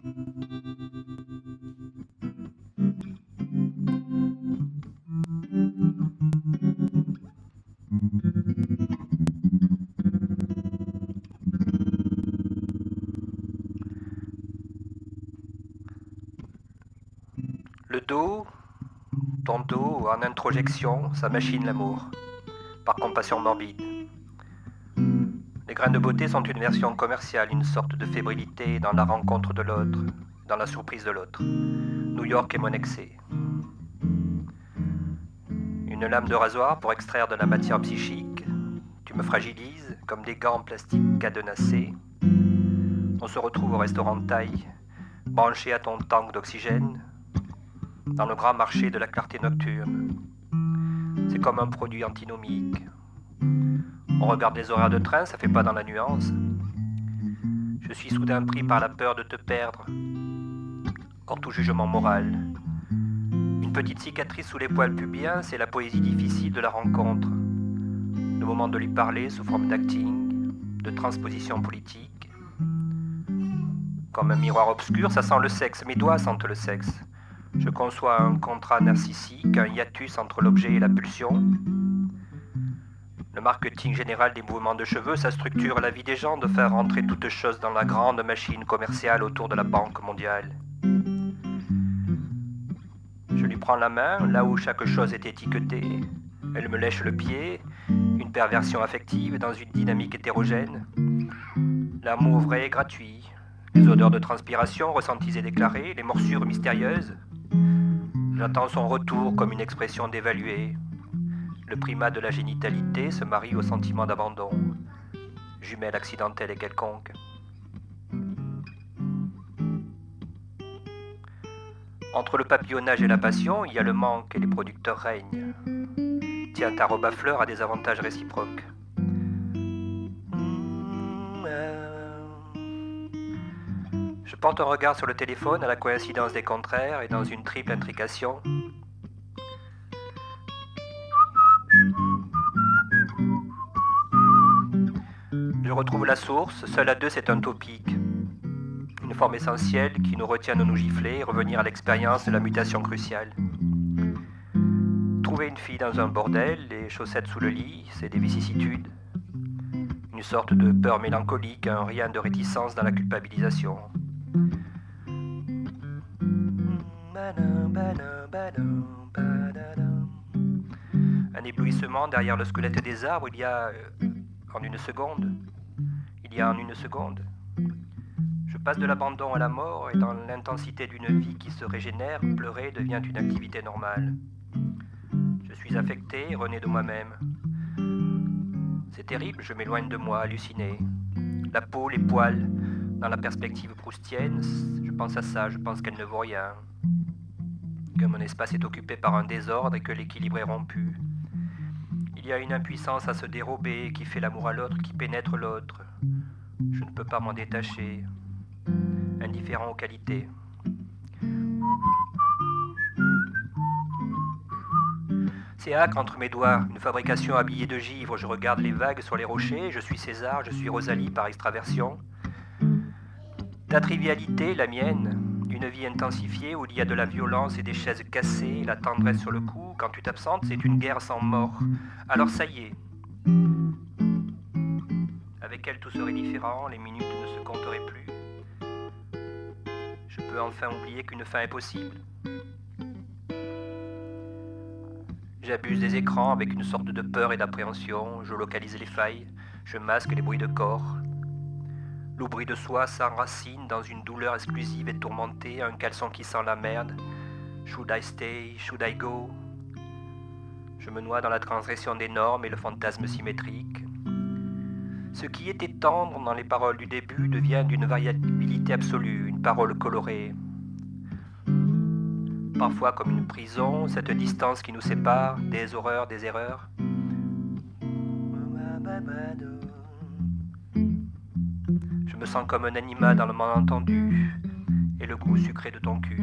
Le dos, ton dos en introjection, ça machine l'amour, par compassion morbide. Les grains de beauté sont une version commerciale, une sorte de fébrilité dans la rencontre de l'autre, dans la surprise de l'autre. New York est mon excès. Une lame de rasoir pour extraire de la matière psychique. Tu me fragilises comme des gants en plastique cadenassés. On se retrouve au restaurant de taille, branché à ton tank d'oxygène, dans le grand marché de la clarté nocturne. C'est comme un produit antinomique. On regarde les horaires de train, ça fait pas dans la nuance. Je suis soudain pris par la peur de te perdre, hors tout jugement moral. Une petite cicatrice sous les poils pubiens, c'est la poésie difficile de la rencontre. Le moment de lui parler sous forme d'acting, de transposition politique. Comme un miroir obscur, ça sent le sexe, mes doigts sentent le sexe. Je conçois un contrat narcissique, un hiatus entre l'objet et la pulsion. Le marketing général des mouvements de cheveux, ça structure la vie des gens de faire rentrer toutes choses dans la grande machine commerciale autour de la Banque mondiale. Je lui prends la main, là où chaque chose est étiquetée. Elle me lèche le pied, une perversion affective dans une dynamique hétérogène. L'amour vrai et gratuit, les odeurs de transpiration ressenties et déclarées, les morsures mystérieuses. J'attends son retour comme une expression d'évaluer. Le primat de la génitalité se marie au sentiment d'abandon, jumelle accidentelle et quelconque. Entre le papillonnage et la passion, il y a le manque et les producteurs règnent. Tiens, ta robe à fleurs a des avantages réciproques. Je porte un regard sur le téléphone à la coïncidence des contraires et dans une triple intrication. Je retrouve la source, seul à deux c'est un topique. Une forme essentielle qui nous retient de nous gifler et revenir à l'expérience de la mutation cruciale. Trouver une fille dans un bordel, les chaussettes sous le lit, c'est des vicissitudes. Une sorte de peur mélancolique, un rien de réticence dans la culpabilisation. Un éblouissement derrière le squelette des arbres, il y a en une seconde. Je passe de l'abandon à la mort et dans l'intensité d'une vie qui se régénère, pleurer devient une activité normale. Je suis affecté, rené de moi-même. C'est terrible, je m'éloigne de moi, halluciné. La peau, les poils, dans la perspective proustienne, je pense à ça, je pense qu'elle ne vaut rien. Que mon espace est occupé par un désordre et que l'équilibre est rompu. Il y a une impuissance à se dérober qui fait l'amour à l'autre, qui pénètre l'autre. Je ne peux pas m'en détacher. Indifférent aux qualités. C'est âcre entre mes doigts, une fabrication habillée de givre. Je regarde les vagues sur les rochers, je suis César, je suis Rosalie par extraversion. Ta trivialité, la mienne, une vie intensifiée où il y a de la violence et des chaises cassées, la tendresse sur le cou, quand tu t'absentes, c'est une guerre sans mort. Alors ça y est. Avec elle, tout serait différent, les minutes ne se compteraient plus. Je peux enfin oublier qu'une fin est possible. J'abuse des écrans avec une sorte de peur et d'appréhension, je localise les failles, je masque les bruits de corps. L'oubli de soi s'enracine dans une douleur exclusive et tourmentée, un caleçon qui sent la merde. Should I stay? Should I go? Je me noie dans la transgression des normes et le fantasme symétrique. Ce qui était tendre dans les paroles du début devient d'une variabilité absolue, une parole colorée. Parfois comme une prison, cette distance qui nous sépare, des horreurs, des erreurs. Je me sens comme un animal dans le malentendu et le goût sucré de ton cul.